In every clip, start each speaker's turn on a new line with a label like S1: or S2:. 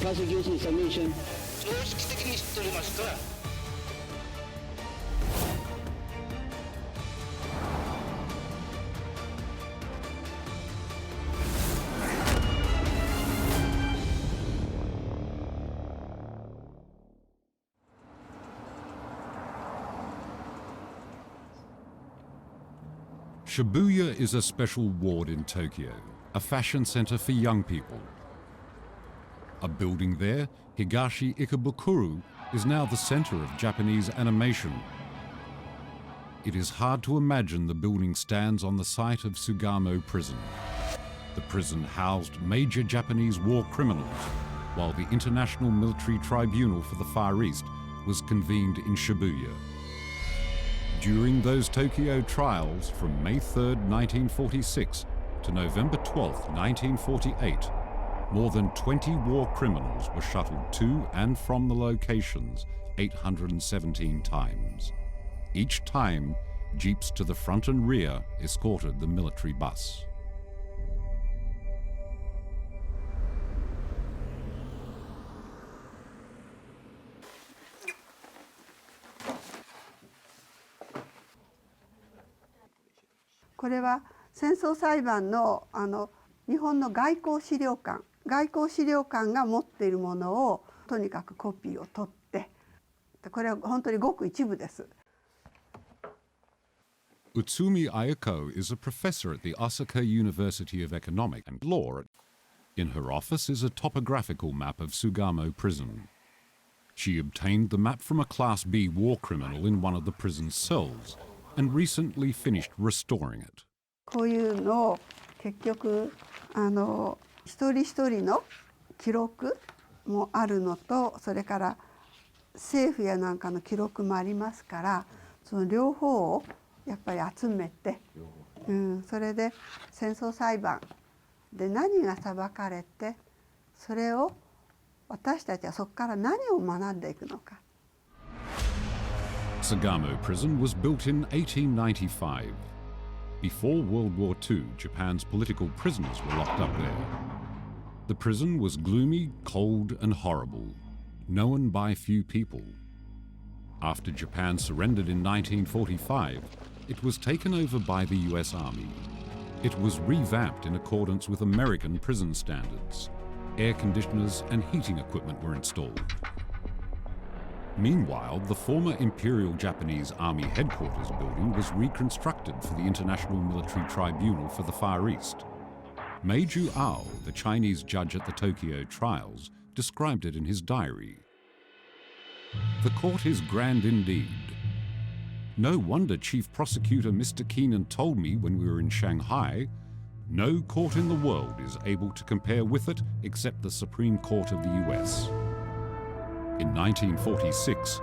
S1: prosecution submission.
S2: 常識的に知っておりますか。
S3: Shibuya is a special ward in Tokyo, a fashion center for young people. A building there, Higashi Ikebukuro, is now the center of Japanese animation. It is hard to imagine the building stands on the site of Sugamo Prison. The prison housed major Japanese war criminals, while the International Military Tribunal for the Far East was convened in Shibuya. During those Tokyo trials from May 3, 1946 to November 12, 1948, more than 20 war criminals were shuttled to and from the locations 817 times. Each time, jeeps to the front and rear escorted the military bus.
S4: This is the 戦争裁判の日本の外交資料館が持っているものをとにかくコピーを取って、これは本当にごく一部です。
S3: Utsumi Ayako is a professor at the Osaka University of Economics and Law. In her office is a topographical map of Sugamo Prison. She obtained the map from a Class B war criminal in one of the prison's cells and recently finished restoring it.
S4: こういうのを結局一人一人の記録もあるのと、それから政府やなんかの記録もありますから、その両方をやっぱり集めて、それで戦争裁判で何が裁かれて、それを私たちはそこから何を学んでいくのか。
S3: Sugamo Prison was built in 1895. Before World War II, Japan's political prisoners were locked up there. The prison was gloomy, cold, and horrible, known by few people. After Japan surrendered in 1945, it was taken over by the US Army. It was revamped in accordance with American prison standards. Air conditioners and heating equipment were installed. Meanwhile, the former Imperial Japanese Army headquarters building was reconstructed for the International Military Tribunal for the Far East. Meiju Ao, the Chinese judge at the Tokyo trials, described it in his diary. The court is grand indeed. No wonder Chief Prosecutor Mr. Keenan told me when we were in Shanghai, no court in the world is able to compare with it except the Supreme Court of the US. In 1946,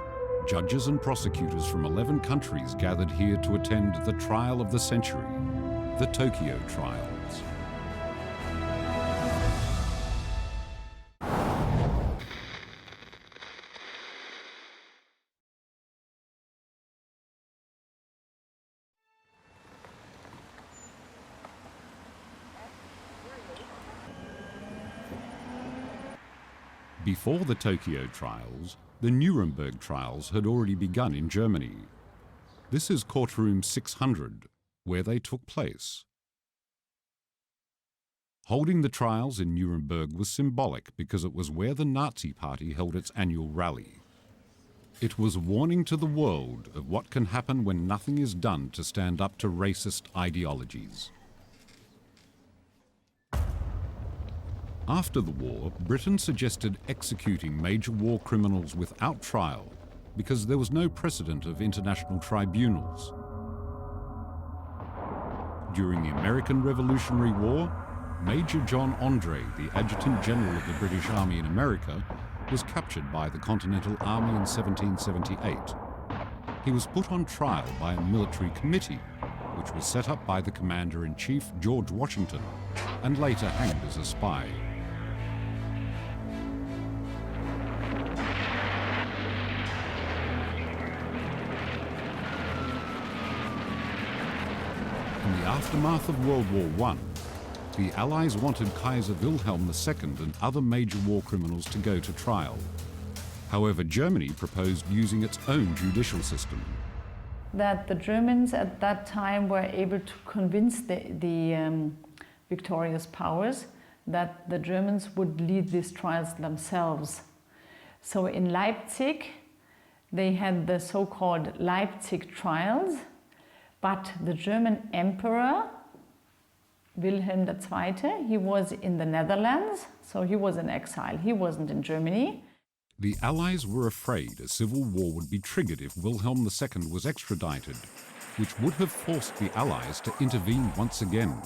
S3: judges and prosecutors from 11 countries gathered here to attend the trial of the century, the Tokyo trials. Before the Tokyo trials, the Nuremberg trials had already begun in Germany. This is courtroom 600, where they took place. Holding the trials in Nuremberg was symbolic because it was where the Nazi Party held its annual rally. It was warning to the world of what can happen when nothing is done to stand up to racist ideologies. After the war, Britain suggested executing major war criminals without trial because there was no precedent of international tribunals. During the American Revolutionary War, Major John Andre, the Adjutant General of the British Army in America, was captured by the Continental Army in 1778. He was put on trial by a military committee, which was set up by the Commander-in-Chief George Washington, and later hanged as a spy. In the aftermath of World War I, The Allies wanted Kaiser Wilhelm II and other major war criminals to go to trial. However, Germany proposed using its own judicial system.
S1: That the Germans at that time were able to convince the victorious powers that the Germans would lead these trials themselves. So in Leipzig, they had the so-called Leipzig trials, but the German Emperor Wilhelm II, he was in the Netherlands, so he was in exile. He wasn't in Germany.
S3: The Allies were afraid a civil war would be triggered if Wilhelm II was extradited, which would have forced the Allies to intervene once again.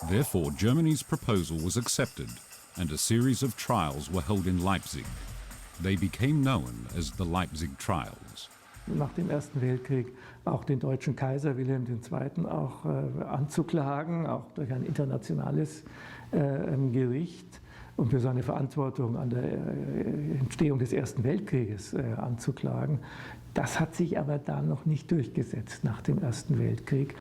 S3: Therefore, Germany's proposal was accepted, and a series of trials were held in Leipzig. They became known as the Leipzig Trials.
S5: Nach dem Ersten Weltkrieg auch den deutschen Kaiser Wilhelm II. Auch anzuklagen, auch durch ein internationales Gericht und für seine Verantwortung an der Entstehung des Ersten Weltkrieges anzuklagen. Das hat sich aber da noch nicht durchgesetzt nach dem Ersten Weltkrieg.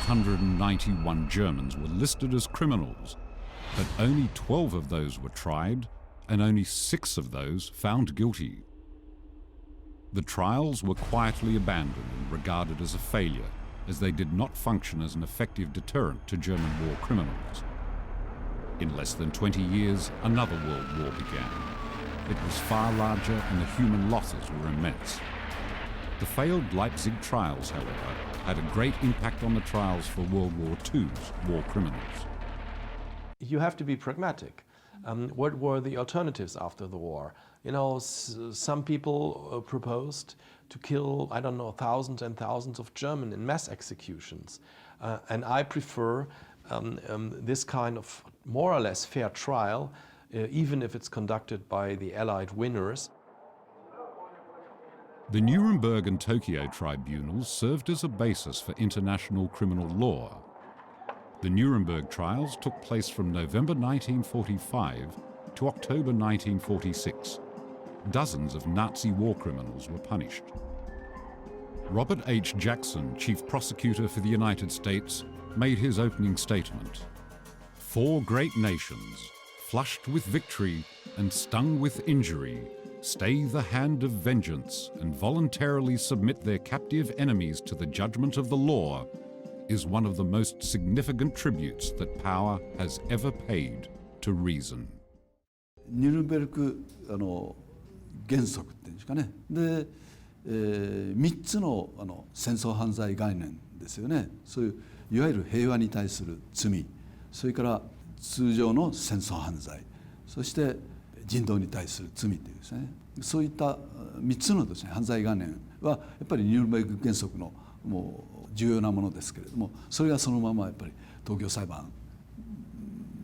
S3: 891 Germans were listed as criminals, but only 12 of those were tried and only 6 of those found guilty. The trials were quietly abandoned and regarded as a failure, as they did not function as an effective deterrent to German war criminals. In less than 20 years, another world war began. It was far larger and the human losses were immense. The failed Leipzig trials, however, had a great impact on the trials for World War II's war criminals.
S6: You have to be pragmatic. What were the alternatives after the war? You know, some people proposed to kill, I don't know, thousands and thousands of Germans in mass executions. And I prefer this kind of more or less fair trial, even if it's conducted by the Allied winners.
S3: The Nuremberg and Tokyo tribunals served as a basis for international criminal law. The Nuremberg trials took place from November 1945 to October 1946. Dozens of Nazi war criminals were punished. Robert H. Jackson, Chief Prosecutor for the United States, made his opening statement. 4 great nations, flushed with victory and stung with injury, stay the hand of vengeance and voluntarily submit their captive enemies to the judgment of the law is one of the most significant tributes that power has ever paid to reason.
S7: ニュルンベルク原則っていうんですかね。で、3つの戦争犯罪概念ですよね。そういういわゆる平和に対する罪、それから通常の戦争犯罪、そして人道に対する罪というですね。そういった3つのですね犯罪概念はやっぱりニュルンベルク原則のもう重要なものですけれども、それがそのままやっぱり東京裁判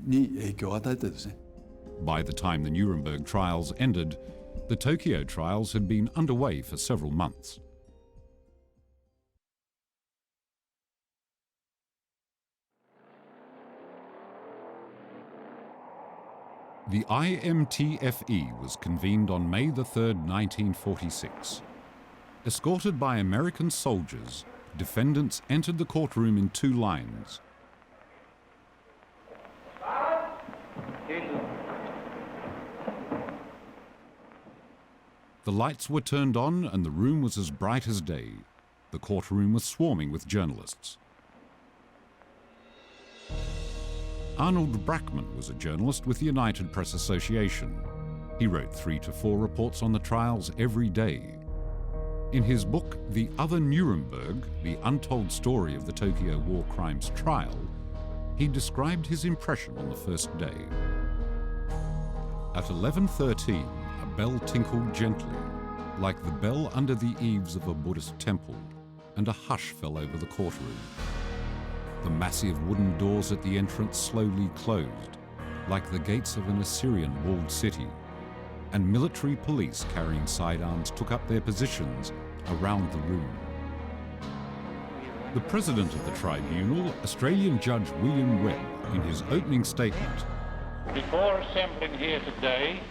S7: に影響を与えてですね。
S3: By the time the Nuremberg trials ended, the Tokyo trials had been underway for several months. The IMTFE was convened on May 3, 1946. Escorted by American soldiers, defendants entered the courtroom in 2 lines. The lights were turned on and the room was as bright as day. The courtroom was swarming with journalists. Arnold Brackman was a journalist with the United Press Association. He wrote 3 to 4 reports on the trials every day. In his book, The Other Nuremberg, The Untold Story of the Tokyo War Crimes Trial, he described his impression on the first day. At 11:13, a bell tinkled gently, like the bell under the eaves of a Buddhist temple, and a hush fell over the courtroom. The massive wooden doors at the entrance slowly closed, like the gates of an Assyrian walled city, and military police carrying sidearms took up their positions around the room. The president of the tribunal, Australian Judge William Webb, in his opening statement,
S8: "Before assembling here today,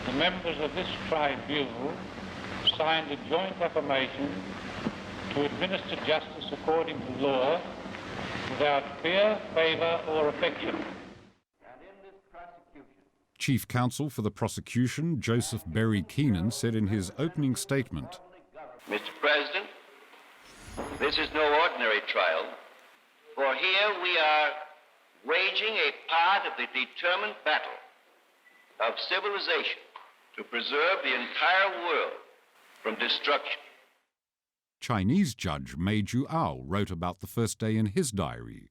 S8: the members of this tribunal signed a joint affirmation to administer justice according to law, to without fear, favour or affection.
S3: Chief Counsel for the prosecution, Joseph Berry Keenan, said in his opening statement,
S2: Mr. President, this is no ordinary trial, for here we are waging a part of the determined battle of civilization to preserve the entire world from destruction.
S3: Chinese judge Mei Juao wrote about the first day in his diary.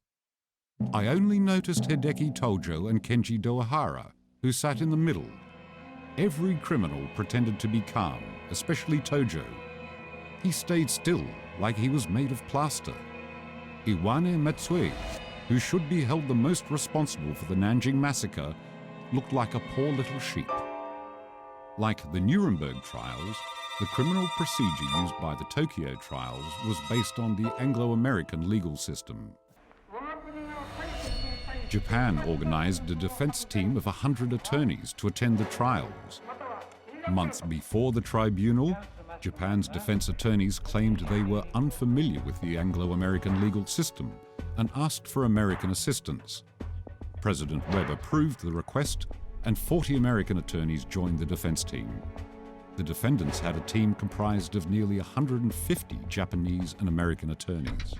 S3: I only noticed Hideki Tojo and Kenji Dohara, who sat in the middle. Every criminal pretended to be calm, especially Tojo. He stayed still, like he was made of plaster. Iwane Matsui, who should be held the most responsible for the Nanking Massacre, looked like a poor little sheep. Like the Nuremberg trials, the criminal procedure used by the Tokyo trials was based on the Anglo-American legal system. Japan organized a defense team of 100 attorneys to attend the trials. Months before the tribunal, Japan's defense attorneys claimed they were unfamiliar with the Anglo-American legal system and asked for American assistance. President Webb approved the request, and 40 American attorneys joined the defense team. The defendants had a team comprised of nearly 150 Japanese and American attorneys.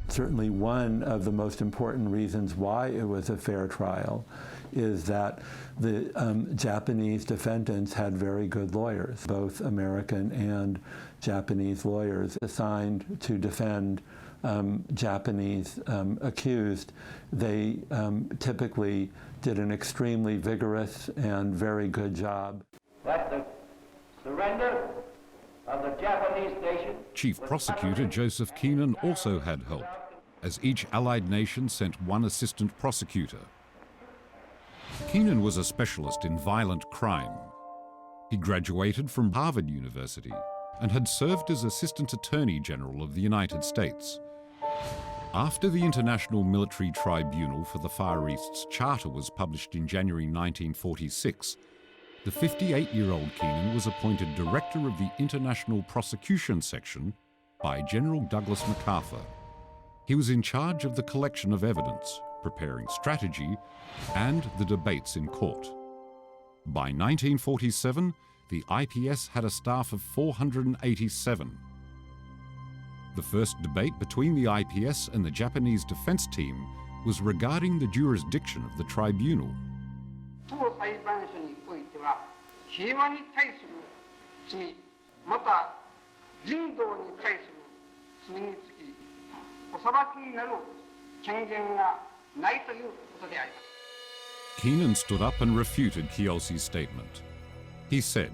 S9: Certainly one of the most important reasons why it was a fair trial is that the Japanese defendants had very good lawyers, both American and Japanese lawyers assigned to defend Japanese accused. They typically did an extremely vigorous and very good job.
S2: That the surrender of the Japanese nation.
S3: Chief Prosecutor Joseph Keenan also had help, as each allied nation sent one assistant prosecutor. Keenan was a specialist in violent crime. He graduated from Harvard University and had served as Assistant Attorney General of the United States. After the International Military Tribunal for the Far East's charter was published in January 1946, the 58-year-old Keenan was appointed Director of the International Prosecution Section by General Douglas MacArthur. He was in charge of the collection of evidence, preparing strategy, and the debates in court. By 1947, the IPS had a staff of 487. The first debate between the IPS and the Japanese defense team was regarding the jurisdiction of the tribunal.
S10: 当裁判所においては平和に対する罪また人道に対する罪につきお裁きになる権限がないということであります。
S3: Keenan stood up and refuted Kiyoshi's statement. He said,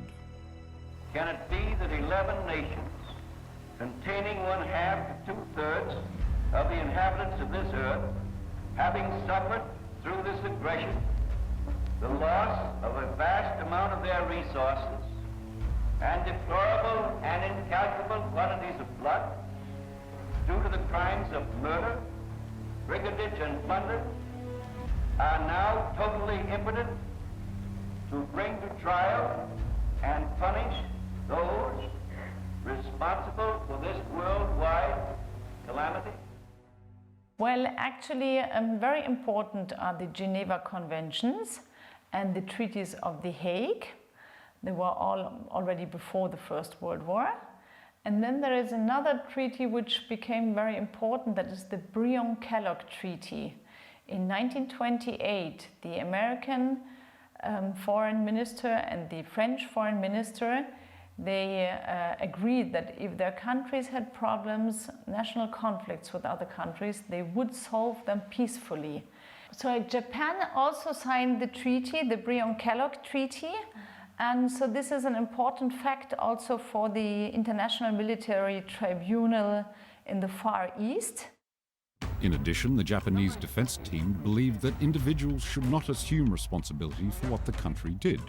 S2: Can it be that 11 nations, containing 1/2 to 2/3 of the inhabitants of this earth, having suffered through this aggression the loss of a vast amount of their resources and deplorable and incalculable quantities of blood due to the crimes of murder, brigandage, and plunder, are now totally impotent to bring to trial and punish those responsible for this worldwide calamity?
S1: Well, actually, very important are the Geneva Conventions and the treaties of The Hague. They were all already before the First World War. And then there is another treaty which became very important, that is the Brion-Kellogg Treaty. In 1928, the American foreign minister and the French foreign minister, they agreed that if their countries had problems, national conflicts with other countries, they would solve them peacefully. So Japan also signed the treaty, the Brion-Kellogg Treaty, and so this is an important fact also for the International Military Tribunal in the Far East.
S3: In addition, the Japanese defense team believed that individuals should not assume responsibility for what the country did.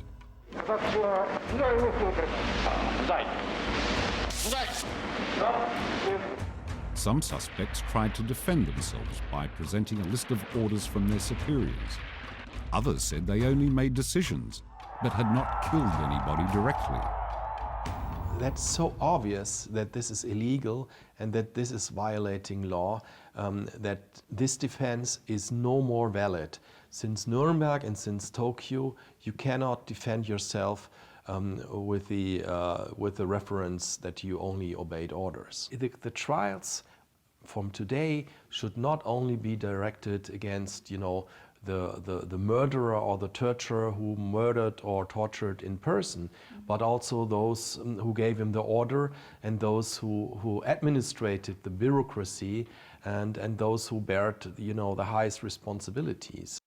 S3: Some suspects tried to defend themselves by presenting a list of orders from their superiors. Others said they only made decisions, but had not killed anybody directly.
S6: that's so obvious that this is illegal and that this is violating law, that this defense is no more valid. Since Nuremberg and since Tokyo, you cannot defend yourself with the reference that you only obeyed orders. The trials from today should not only be directed against, the murderer or the torturer who murdered or tortured in person, but also those who gave him the order and those who administrated the bureaucracy and those who bared, the highest responsibilities.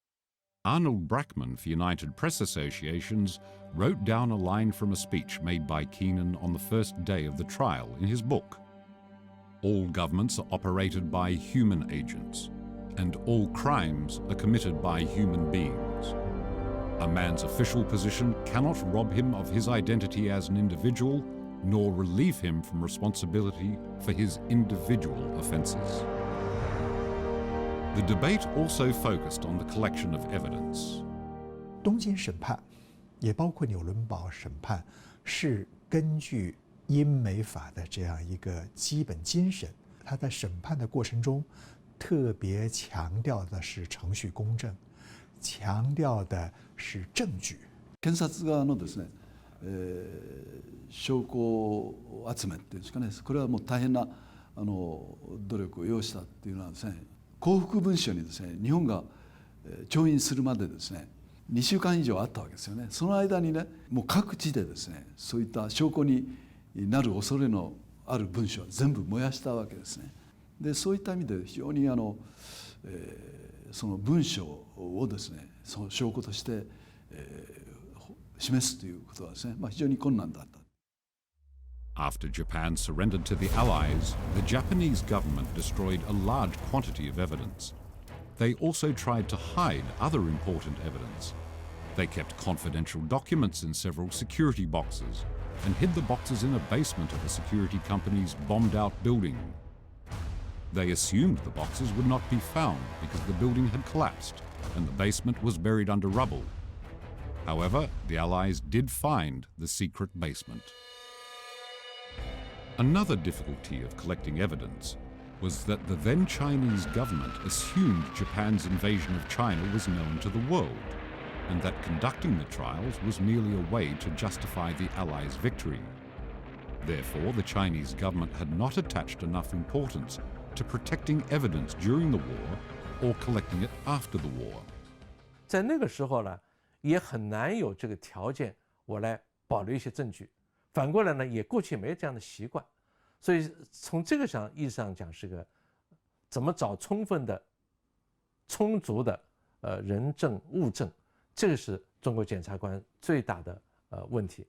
S3: Arnold Brackman for United Press Associations wrote down a line from a speech made by Keenan on the first day of the trial in his book. All governments are operated by human agents, and all crimes are committed by human beings. A man's official position cannot rob him of his identity as an individual, nor relieve him from responsibility for his individual offences. The debate also focused on the collection of evidence.
S11: 东京审判，也包括纽伦堡审判，是根据英美法的这样一个基本精神。他在审判的过程中，特别强调的是程序公正，强調的是證據。
S7: 検察側のですね、証拠集めっていうんですかね、これはもう大変な努力を要したっていうのはですね、降伏文書にですね、日本が調印するまでですね、2週間以上あったわけですよね。その間にね、もう各地でですね、そういった証拠になる恐れのある文書は全部燃やしたわけですね。で、そういった意味で非常にその文書をですね、その証拠として、示すということはですね、非常に困難だった。
S3: After Japan surrendered to the Allies, the Japanese government destroyed a large quantity of evidence. They also tried to hide other important evidence. They kept confidential documents in several security boxes and hid the boxes in a basement of a security company's bombed-out building. They assumed the boxes would not be found because the building had collapsed and the basement was buried under rubble. However, the Allies did find the secret basement. Another difficulty of collecting evidence was that the then Chinese government assumed Japan's invasion of China was known to the world, and that conducting the trials was merely a way to justify the Allies' victory. Therefore, the Chinese government had not attached enough importance to protecting evidence during the war or collecting it after the war.
S12: 在那个时候呢，也很难有这个条件，我来保留一些证据。反过来呢，也过去没有这样的习惯，所以从这个意义上讲，是个怎么找充分的、充足的人证物证，这个是中国检察官最大的问题。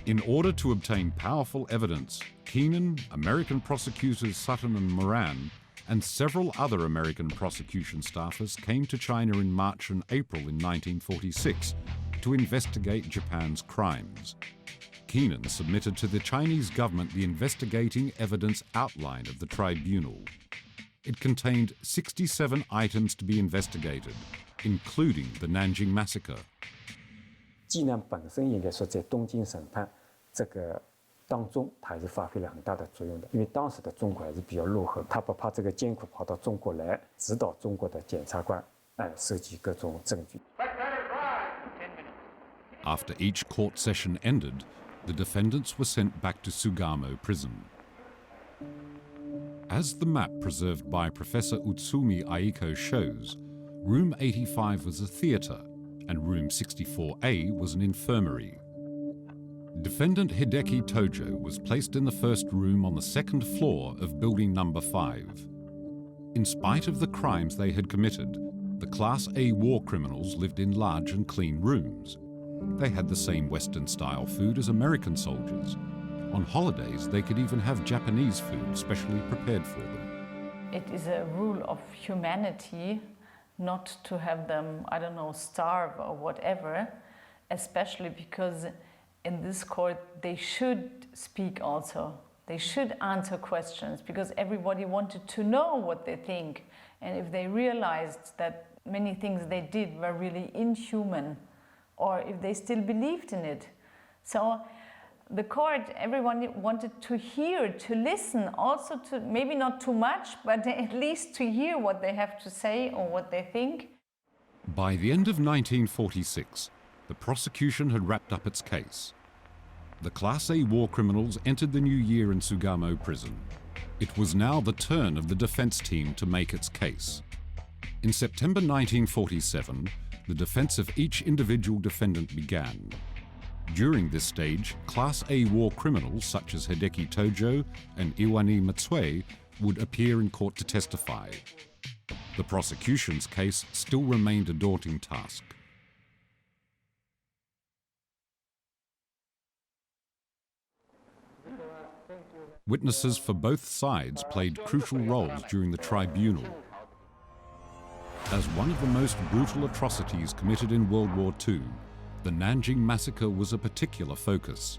S3: In order to obtain powerful evidence, Keenan, American prosecutors Sutton and Moran, and several other American prosecution staffers came to China in March and April in 1946 to investigate Japan's crimes. Keenan submitted to the Chinese government the investigating evidence outline of the tribunal. It contained 67 items to be investigated, including the Nanking Massacre.
S13: 济南本身应该说在东京审判这个当中，它还是发挥了很大的作用的，因为当时的中国还是比较落后，他不怕这个艰苦跑到中国来，指导中国的检察官收集各种证据。
S3: After each court session ended, the defendants were sent back to Sugamo Prison. As the map preserved by Professor Utsumi Aiko shows, Room 85 was a theatre and Room 64A was an infirmary. Defendant Hideki Tojo was placed in the first room on the second floor of building number 5. In spite of the crimes they had committed, the Class A war criminals lived in large and clean rooms. They had the same Western-style food as American soldiers. On holidays, they could even have Japanese food specially prepared for them.
S1: It is a rule of humanity not to have them, I don't know, starve or whatever, especially because in this court they should speak also. They should answer questions because everybody wanted to know what they think. And if they realized that many things they did were really inhuman, or if they still believed in it. So the court, everyone wanted to hear, to listen, also to maybe not too much, but at least to hear what they have to say or what they think.
S3: By the end of 1946, the prosecution had wrapped up its case. The Class A war criminals entered the new year in Sugamo Prison. It was now the turn of the defense team to make its case. In September 1947, the defense of each individual defendant began. During this stage, Class A war criminals such as Hideki Tojo and Iwani Matsue would appear in court to testify. The prosecution's case still remained a daunting task. Witnesses for both sides played crucial roles during the tribunal. As one of the most brutal atrocities committed in World War II, the Nanking Massacre was a particular focus.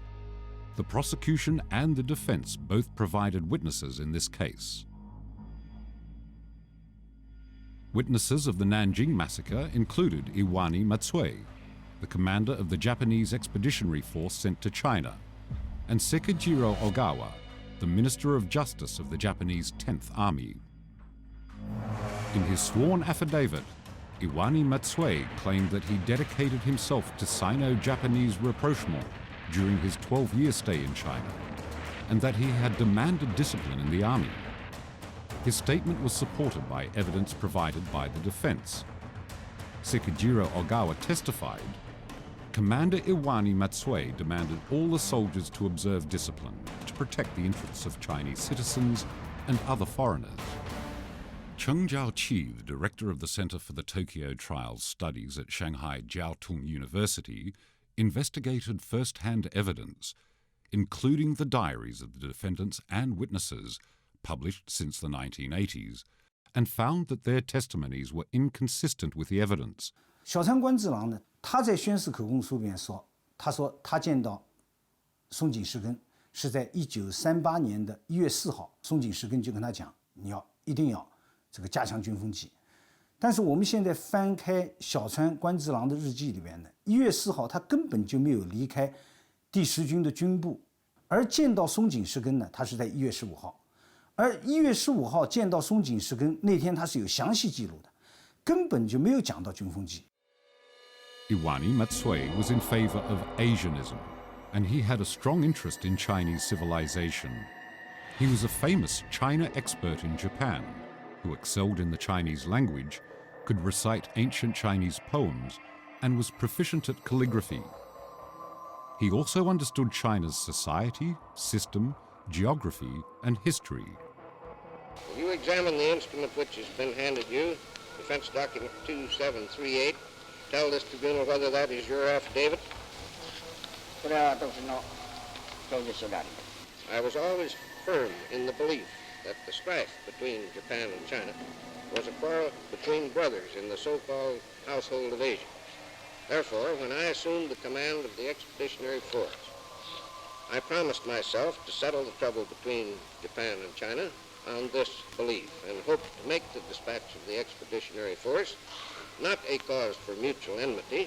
S3: The prosecution and the defense both provided witnesses in this case. Witnesses of the Nanking Massacre included Iwani Matsue, the commander of the Japanese expeditionary force sent to China, and Sekijiro Ogawa, the Minister of Justice of the Japanese 10th Army. In his sworn affidavit, Iwani Matsue claimed that he dedicated himself to Sino-Japanese rapprochement during his 12-year stay in China, and that he had demanded discipline in the army. His statement was supported by evidence provided by the defense. Sekijiro Ogawa testified, Commander Iwani Matsue demanded all the soldiers to observe discipline to protect the interests of Chinese citizens and other foreigners. Cheng Jiaoqi, the director of the Center for the Tokyo Trials Studies at Shanghai Jiaotong University, investigated first-hand evidence, including the diaries of the defendants and witnesses published since the 1980s, and found that their testimonies were inconsistent with the evidence.
S14: 小川官治郎呢，他在宣誓口供书里面说，他说他见到松井石根是在1938年的1月4号，松井石根就跟他讲，你一定要这个加强军风纪。但是我们现在翻开小川官治郎的日记里面呢，1月4号他根本就没有离开第10军的军部，而见到松井石根呢，他是在1月15号，而1月15号见到松井石根那天他是有详细记录的，根本就没有讲到军风纪。
S3: Iwani Matsue was in favor of Asianism, and he had a strong interest in Chinese civilization. He was a famous China expert in Japan, who excelled in the Chinese language, could recite ancient Chinese poems, and was proficient at calligraphy. He also understood China's society, system, geography, and history.
S2: Will you examine the instrument which has been handed you, Defense Document 2738? Tell this tribunal whether that is your affidavit? I was always firm in the belief that the strife between Japan and China was a quarrel between brothers in the so-called household of Asia. Therefore, when I assumed the command of the expeditionary force, I promised myself to settle the trouble between Japan and China on this belief, and hoped to make the dispatch of the expeditionary force not a cause for mutual enmity,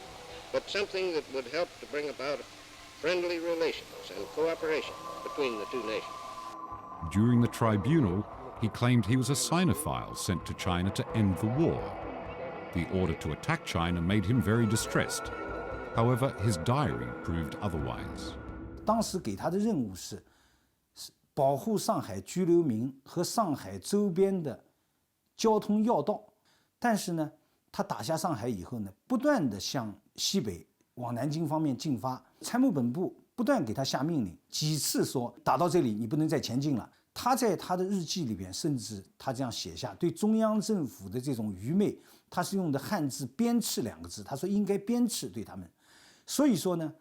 S2: but something that would help to bring about friendly relations and cooperation between the two nations.
S3: During the tribunal, he claimed he was a Sinophile sent to China to end the war. The order to attack China made him very distressed. However, his diary proved otherwise.
S14: 当时给他的任务是保护上海居留民和上海周边的交通要道，但是呢，他打下上海以后呢，不断的向西北往南京方面进发，参谋本部不断给他下命令，几次说打到这里你不能再前进了。他在他的日记里边，甚至他这样写下对中央政府的这种愚昧，他是用的汉字鞭笞2个字，他说应该鞭笞对他们。所以说呢，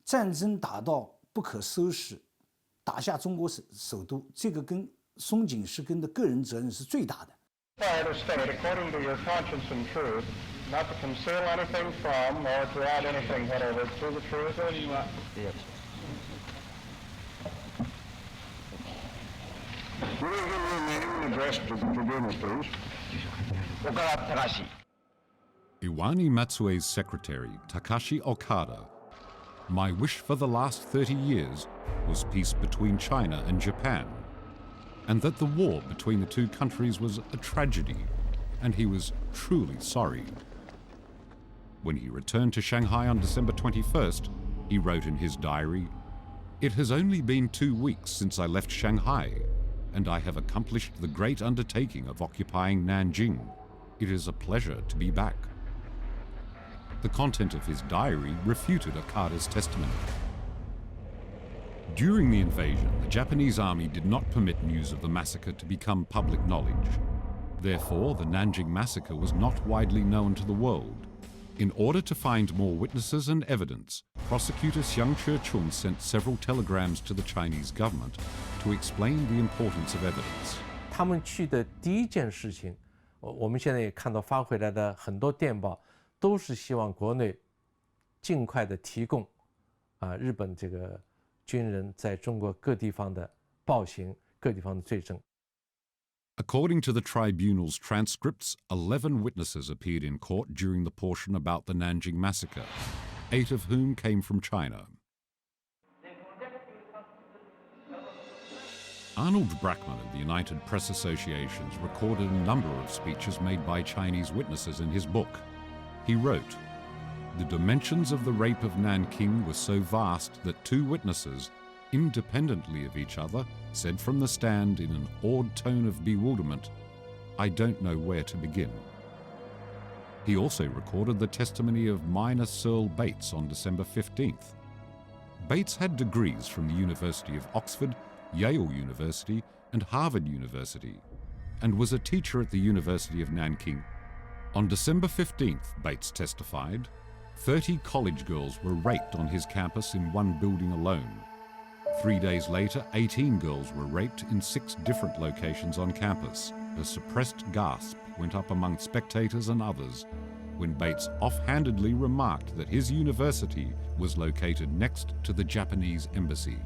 S14: 战争打到不可收拾，打下中国首都，这个跟松井石根的个人责任是最大的。
S10: I state, according to your conscience and truth, not to conceal anything from or to add anything whatever to the truth. Yes. Will you give your name and address to the tribunal, please? Okawa Takashi.
S3: Iwani Matsue's secretary, Takashi Okada, My wish for the last 30 years was peace between China and Japan, and that the war between the two countries was a tragedy, and he was truly sorry. When he returned to Shanghai on December 21st, he wrote in his diary, "It has only been 2 weeks since I left Shanghai, and I have accomplished the great undertaking of occupying Nanjing. It is a pleasure to be back." The content of his diary refuted Okada's testimony. During the invasion, the Japanese army did not permit news of the massacre to become public knowledge. Therefore, the Nanking Massacre was not widely known to the world. In order to find more witnesses and evidence, prosecutor Xiang Chechun sent several telegrams to the Chinese government to explain the importance of evidence.
S12: 他们去的第一件事情，我们现在也看到发回来的很多电报，都是希望国内尽快的提供日本这个军人在中国各地方的暴行、各地方的罪证。
S3: According to the tribunal's transcripts, 11 witnesses appeared in court during the portion about the Nanking Massacre, 8 of whom came from China. Arnold Brackman of the United Press Associations recorded a number of speeches made by Chinese witnesses in his book. He wrote, "The dimensions of the rape of Nanking were so vast that 2 witnesses, independently of each other, said from the stand in an awed tone of bewilderment, 'I don't know where to begin.'" He also recorded the testimony of minor Searle Bates on December 15th. Bates had degrees from the University of Oxford, Yale University, and Harvard University, and was a teacher at the University of Nanking. On December 15th, Bates testified, 30 college girls were raped on his campus in one building alone. 3 days later, 18 girls were raped in 6 different locations on campus. A suppressed gasp went up among spectators and others when Bates offhandedly remarked that his university was located next to the Japanese embassy.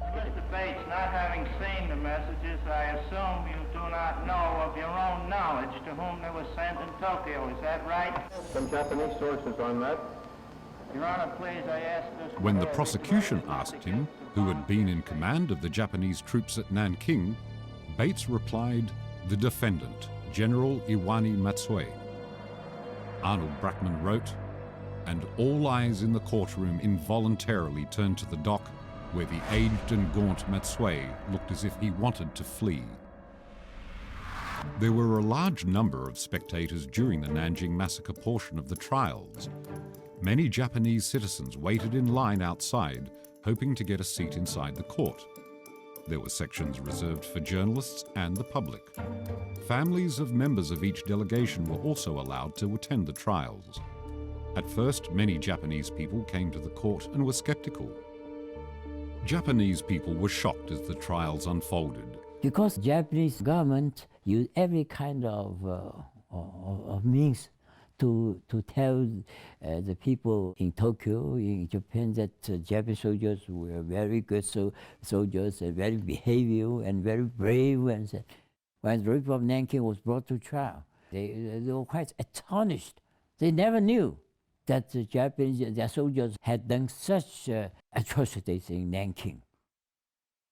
S8: Mr. Bates, not having seen the messages, I assume you do not know of your own knowledge to whom they were sent in Tokyo. Is that right?
S2: Some Japanese sources on that.
S8: Your Honor, please, I ask this.
S3: When the prosecution asked him who had been in command of the Japanese troops at Nanking, Bates replied, "The defendant, General Iwani Matsue." Arnold Brackman wrote, "And all eyes in the courtroom involuntarily turned to the dock, where the aged and gaunt Matsue looked as if he wanted to flee." There were a large number of spectators during the Nanking Massacre portion of the trials. Many Japanese citizens waited in line outside, hoping to get a seat inside the court. There were sections reserved for journalists and the public. Families of members of each delegation were also allowed to attend the trials. At first, many Japanese people came to the court and were skeptical. Japanese people were shocked as the trials unfolded.
S15: Because Japanese government used every kind of means to tell the people in Tokyo, in Japan, that Japanese soldiers were very good soldiers, and very behavioral and very brave. And when the rape of Nanking was brought to trial, they were quite astonished. They never knew that the Japanese, their soldiers had done such atrocities in Nanking.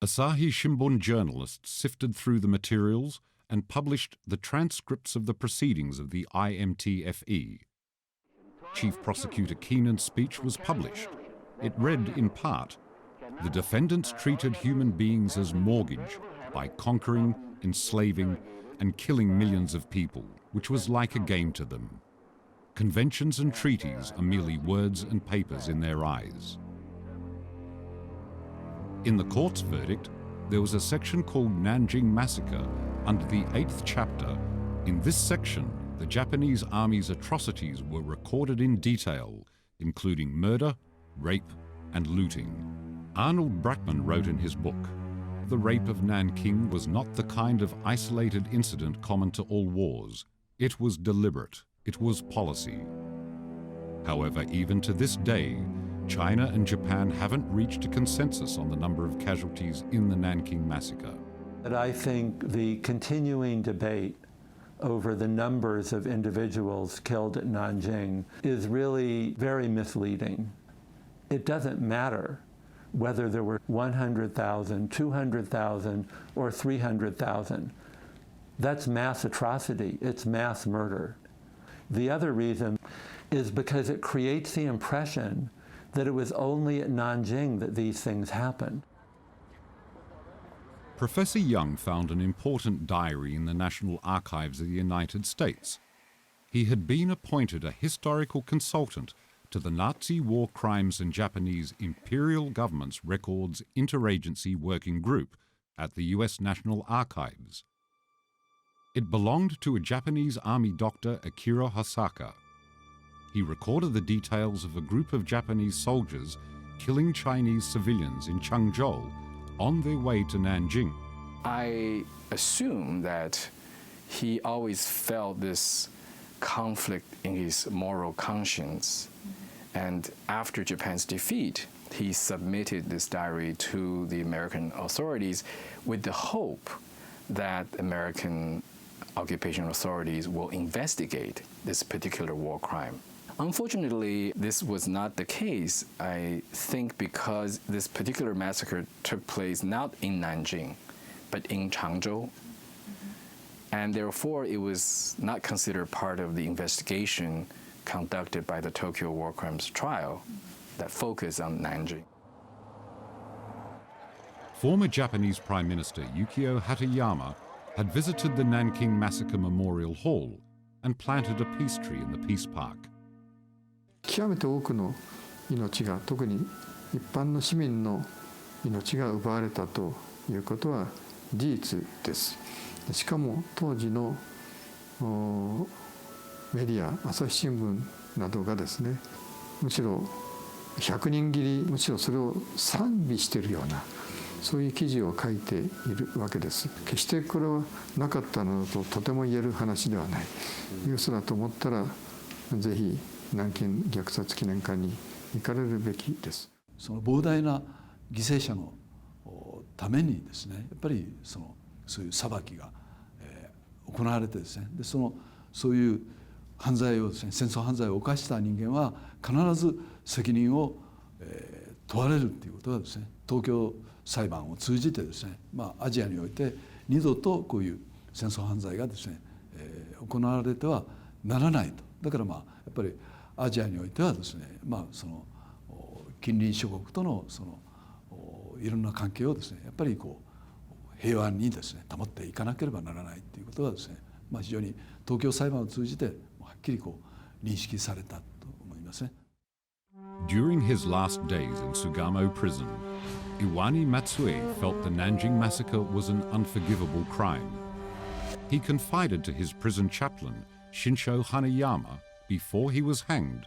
S3: Asahi Shimbun journalists sifted through the materials and published the transcripts of the proceedings of the IMTFE. Chief Prosecutor Keenan's speech was published. It read in part, "The defendants treated human beings as mortgage by conquering, enslaving, and killing millions of people, which was like a game to them. Conventions and treaties are merely words and papers in their eyes." In the court's verdict, there was a section called Nanking Massacre under the 8th chapter. In this section, the Japanese army's atrocities were recorded in detail, including murder, rape, and looting. Arnold Brackman wrote in his book, "The rape of Nanking was not the kind of isolated incident common to all wars. It was deliberate. It was policy." However, even to this day, China and Japan haven't reached a consensus on the number of casualties in the Nanking Massacre.
S9: But I think the continuing debate over the numbers of individuals killed at Nanjing is really very misleading. it doesn't matter whether there were 100,000, 200,000, or 300,000. That's mass atrocity. It's mass murder. The other reason is because it creates the impression that it was only at Nanjing that these things happened.
S3: Professor Young found an important diary in the National Archives of the United States. He had been appointed a historical consultant to the Nazi War Crimes and Japanese Imperial Government's Records Interagency Working Group at the US National Archives. It belonged to a Japanese army doctor, Akira Hosaka. He recorded the details of a group of Japanese soldiers killing Chinese civilians in Changzhou on their way to Nanjing.
S16: I assume that he always felt this conflict in his moral conscience. And after Japan's defeat, he submitted this diary to the American authorities with the hope that American occupation authorities will investigate this particular war crime. Unfortunately, this was not the case, I think, because this particular massacre took place not in Nanjing, but in Changzhou. And therefore, it was not considered part of the investigation conducted by the Tokyo War Crimes Trial that focused on Nanjing.
S3: Former Japanese Prime Minister Yukio Hatayama had visited the Nanking Massacre Memorial Hall and planted a peace tree in the Peace Park.
S17: 極めて多くの命が、特に一般の市民の命が奪われたということは事実です。しかも当時のメディア、朝日新聞などがですね、むしろ100人切り、むしろそれを賛美しているような、そういう記事を書いているわけです。決してこれはなかったのだととても言える話ではない。ニュースだと思ったら、ぜひ南京虐殺記念館に行かれるべきです。
S7: その膨大な犠牲者のためにですね、やっぱりそういう裁きが、行われてですね、でそういう犯罪をですね、戦争犯罪を犯した人間は必ず責任を、問われるということがですね、東京裁判を通じてですね、アジアにおいて二度とこういう戦争犯罪がですね、行われてはならないと。だからやっぱりアジアにおいてはですね、近隣諸国とのいろんな関係をですね、やっぱり平和にですね保っていかなければならないということがですね、非常に東京裁判を通じてはっきり認識されたと思いますね。
S3: During his last days in Sugamo Prison, Iwani Matsue felt the Nanjing Massacre was an unforgivable crime. He confided to his prison chaplain, Shinsho Hanayama, before he was hanged,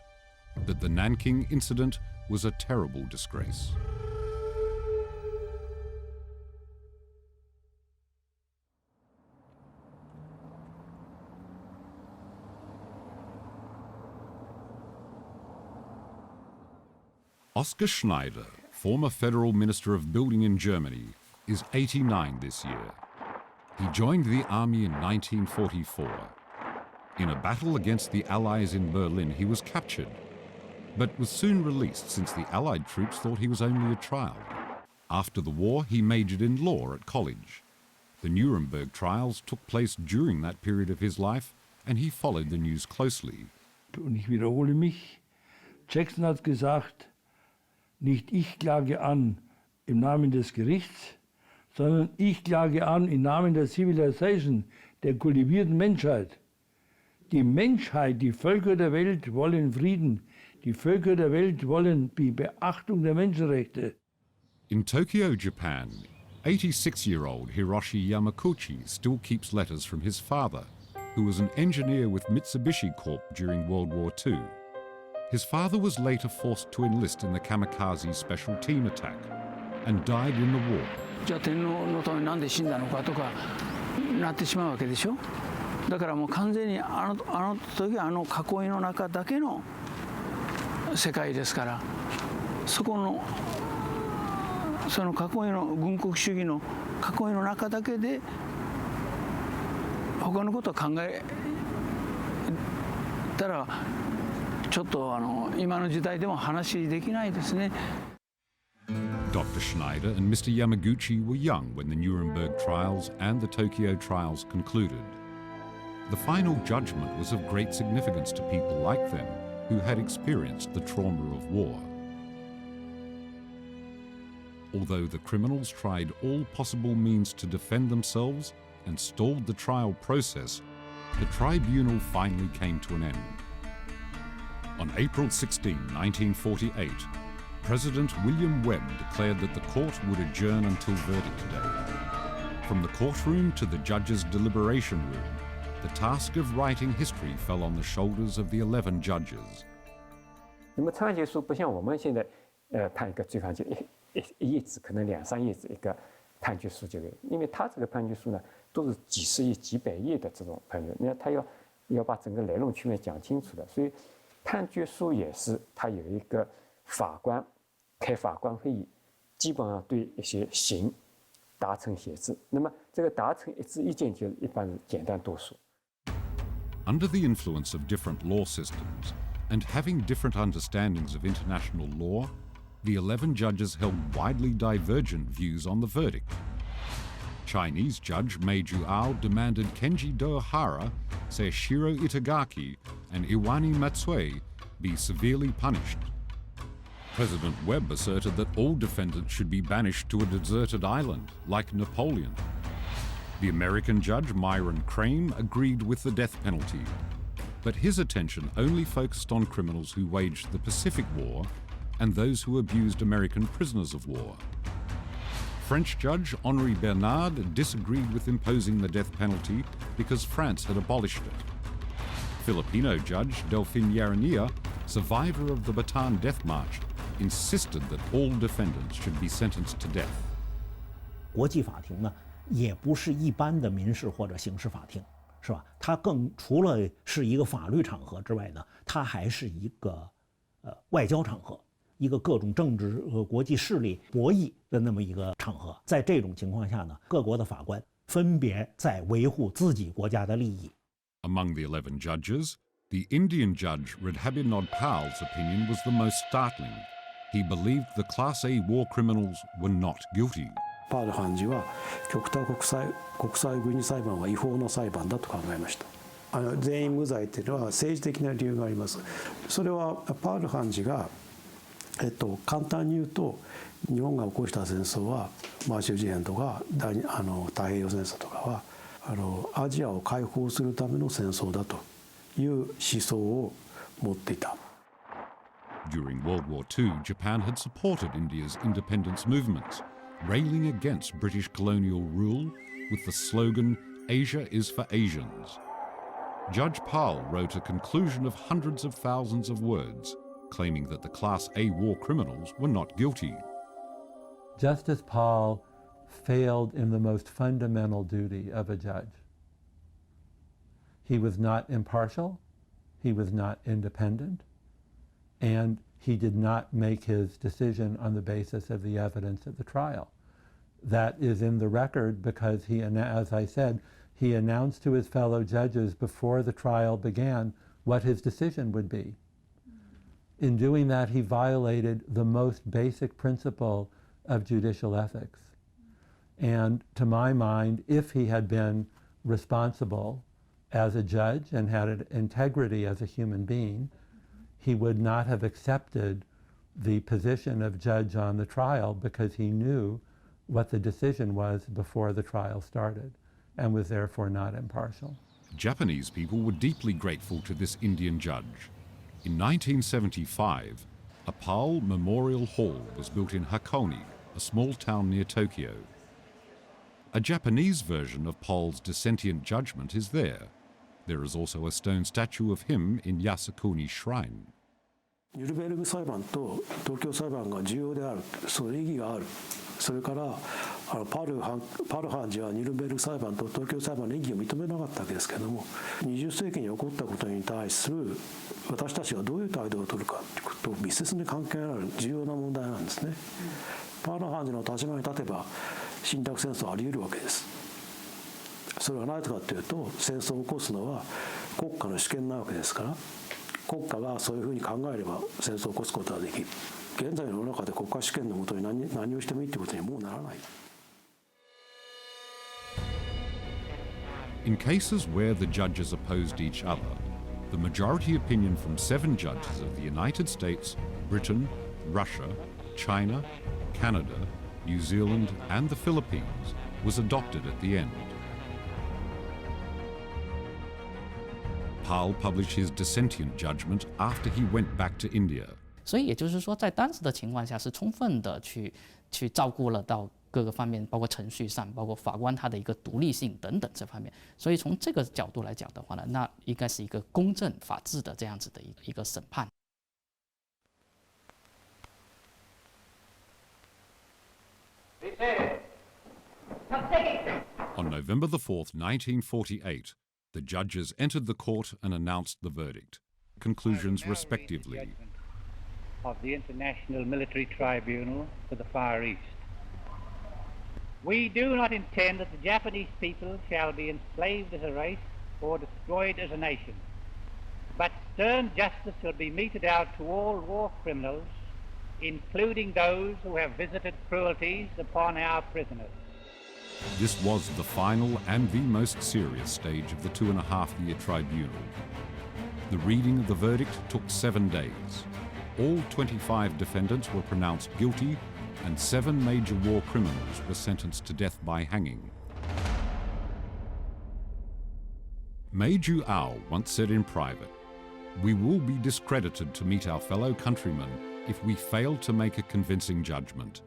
S3: that the Nanking incident was a terrible disgrace. Oskar Schneider, former Federal Minister of Building in Germany, is 89 this year. He joined the army in 1944. In a battle against the Allies in Berlin, he was captured, but was soon released since the Allied troops thought he was only a child. After the war, he majored in law at college. The Nuremberg trials took place during that period of his life, and he followed the news closely.
S18: Und ich wiederhole mich, Jackson hat gesagt, nicht ich klage an im Namen des Gerichts, sondern ich klage an im Namen der Civilization, der kultivierten Menschheit. Die Menschheit, die Völker der Welt wollen Frieden. Die Völker der Welt wollen die Beachtung der Menschenrechte.
S3: In Tokyo, Japan, 86-year-old Hiroshi Yamaguchi still keeps letters from his father, who was an engineer with Mitsubishi Corp during World War II. His father was later forced to enlist in the kamikaze special team attack and died in the war.
S19: じゃあ天皇のためになんで死んだのかとかなってしまうわけでしょ。だからもう完全にあの時は囲いの中だけの世界ですから、その囲いの軍国主義の囲いの中だけで他のことを考えたらちょっと今の時代でも話できないですね。
S3: Dr. Schneider and Mr. Yamaguchi were young when the Nuremberg trials and the Tokyo trials concluded. The final judgment was of great significance to people like them who had experienced the trauma of war. Although the criminals tried all possible means to defend themselves and stalled the trial process, the tribunal finally came to an end. On April 16, 1948, President William Webb declared that the court would adjourn until verdict day. From the courtroom to the judge's deliberation room, the task of writing history fell on the shoulders of the 11 judges.
S13: 那么判决书不像我们现在，判一个罪犯就一页纸，可能2、3页纸一个判决书就有，因为他这个判决书呢，都是几十页、几百页的这种判决，那他要把整个来龙去脉讲清楚的，所以判决书也是他有一个法官开法官会议，基本上对一些刑达成协议，那么这个达成一致意见就一般是简单多数。
S3: Under the influence of different law systems and having different understandings of international law, the 11 judges held widely divergent views on the verdict. Chinese judge Meiju Ao demanded Kenji Dohara, Seishiro Itagaki, and Iwani Matsue be severely punished. President Webb asserted that all defendants should be banished to a deserted island, like Napoleon. The American judge Myron Crane agreed with the death penalty, but his attention only focused on criminals who waged the Pacific War and those who abused American prisoners of war. French judge Henri Bernard disagreed with imposing the death penalty because France had abolished it. Filipino judge Delphine Yarania, survivor of the Bataan Death March, insisted that all defendants should be sentenced to death.
S20: 国际法庭呢，也不是一般的民事或者刑事法庭，是吧？它更除了是一个法律场合之外呢，它还是一个外交场合，一个各种政治和国际势力博弈的那么一个场合。在这种情况下呢，各国的法官分别在维护自己国家的利益。
S3: Among the 11 judges, the Indian judge Radhabinod Pal's opinion was the most startling. He believed the Class A war criminals were not guilty.
S21: パール判事は極東国際軍事裁判は違法の裁判だと考えました。全員無罪というのは政治的な理由があります。それはパール判事が、簡単に言うと日本が起こした戦争はマーシャル事変とか太平洋戦争とかはアジアを解放するための戦争だという思想を持っていた。
S3: During World War II, Japan had supported India's independence movements, railing against British colonial rule with the slogan, "Asia is for Asians." Judge Pal wrote a conclusion of hundreds of thousands of words, claiming that the Class A war criminals were not guilty.
S9: Justice Pal failed in the most fundamental duty of a judge. He was not impartial, he was not independent, and he did not make his decision on the basis of the evidence at the trial. That is in the record because he, as I said, he announced to his fellow judges before the trial began what his decision would be. In doing that, he violated the most basic principle of judicial ethics. And to my mind, if he had been responsible as a judge and had integrity as a human being, he would not have accepted the position of judge on the trial because he knew what the decision was before the trial started and was therefore not impartial.
S3: Japanese people were deeply grateful to this Indian judge. In 1975, a Pal Memorial Hall was built in Hakone, a small town near Tokyo. A Japanese version of Pal's dissentient judgment is there. There is also a stone statue of him in Yasukuni Shrine.
S21: ニュルベルグ裁判と東京裁判が重要である、その意義がある。それからパル判事はニュルベルグ裁判と東京裁判の意義を認めなかったわけですけれども、20世紀に起こったことに対する私たちがどういう態度を取るかということと密接に関係のある重要な問題なんですね。パル判事の立場に立てば侵略戦争はあり得るわけです。それは何かというと、戦争を起こすのは国家の主権なわけですから、国家がそういうふうに考えれば戦争を起こすことはできる。現在の世の中で国家主権のもとに何をしてもいいということにはもうならない。
S3: In cases where the judges opposed each other, the majority opinion from 7 judges of the United States, Britain, Russia, China, Canada, New Zealand, and the Philippines was adopted at the end. Pal published his dissentient judgment after he went back to India.
S4: 所以也就是说，在当时的情况下是充分的去照顾了到各个方面，包括程序上，包括法官他的一个独立性等等这方面。所以从这个角度来讲的话呢，那应该是一个公正法治的这样子的一个审判。
S3: On November 4th, 1948, the judges entered the court and announced the verdict. Conclusions respectively.
S22: Of the International Military Tribunal for the Far East. We do not intend that the Japanese people shall be enslaved as a race or destroyed as a nation, but stern justice shall be meted out to all war criminals, including those who have visited cruelties upon our prisoners.
S3: This was the final and the most serious stage of the 2.5-year tribunal. The reading of the verdict took 7 days. All 25 defendants were pronounced guilty, and 7 major war criminals were sentenced to death by hanging. Mei Ju-ao once said in private, "We will be discredited to meet our fellow countrymen if we fail to make a convincing judgment."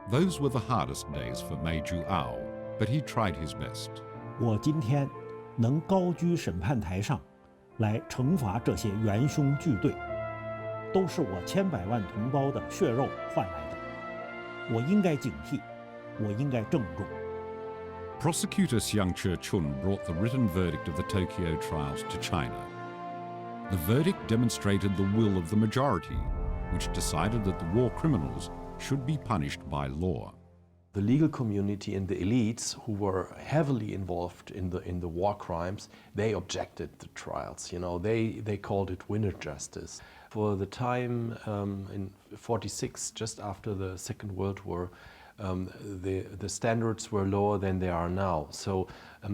S3: Those were the hardest days for Mei Ju-ao, but he tried his best.
S20: 我今天能高居审判台上，来惩罚这些元凶巨队，都是我千百万同胞的血肉换来的。我应该警惕，我应该郑重。
S3: Prosecutor Xiang Che-chun brought the written verdict of the Tokyo trials to China. The verdict demonstrated the will of the majority, which decided that the war criminals should be punished by law.
S6: The legal community and the elites who were heavily involved in the war crimes, they objected the trials. You know, they called it winner justice. For the time in 46, just after the Second World War, the standards were lower than they are now. So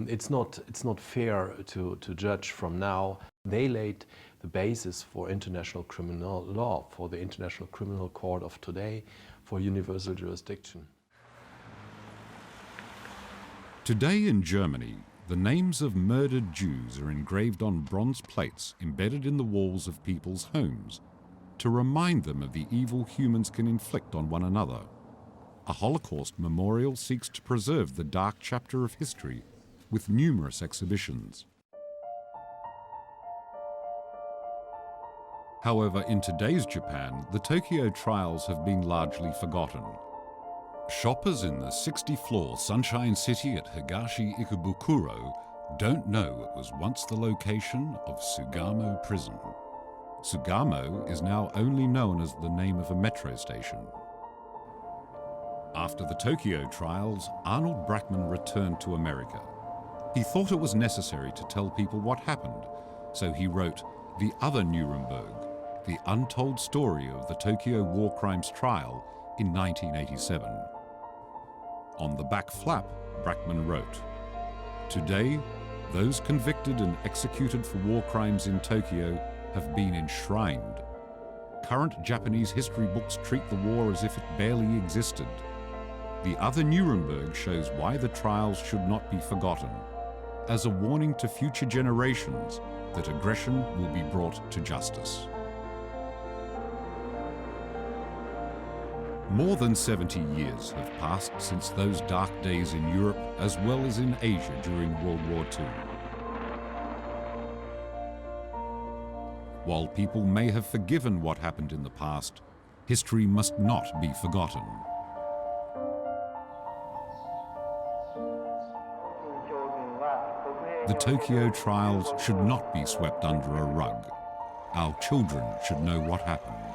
S6: it's not fair to judge from now. They laid the basis for international criminal law, for the International Criminal Court of today, for universal jurisdiction.
S3: Today in Germany, the names of murdered Jews are engraved on bronze plates embedded in the walls of people's homes to remind them of the evil humans can inflict on one another. A Holocaust memorial seeks to preserve the dark chapter of history with numerous exhibitions. However, in today's Japan, the Tokyo trials have been largely forgotten. Shoppers in the 60-floor Sunshine City at Higashi Ikebukuro don't know it was once the location of Sugamo Prison. Sugamo is now only known as the name of a metro station. After the Tokyo trials, Arnold Brackman returned to America. He thought it was necessary to tell people what happened, so he wrote The Other Nuremberg, the untold story of the Tokyo war crimes trial in 1987. On the back flap, Brackman wrote, "Today, those convicted and executed for war crimes in Tokyo have been enshrined. Current Japanese history books treat the war as if it barely existed. The Other Nuremberg shows why the trials should not be forgotten, as a warning to future generations that aggression will be brought to justice." More than 70 years have passed since those dark days in Europe as well as in Asia during World War II. While people may have forgiven what happened in the past, history must not be forgotten. The Tokyo trials should not be swept under a rug. Our children should know what happened.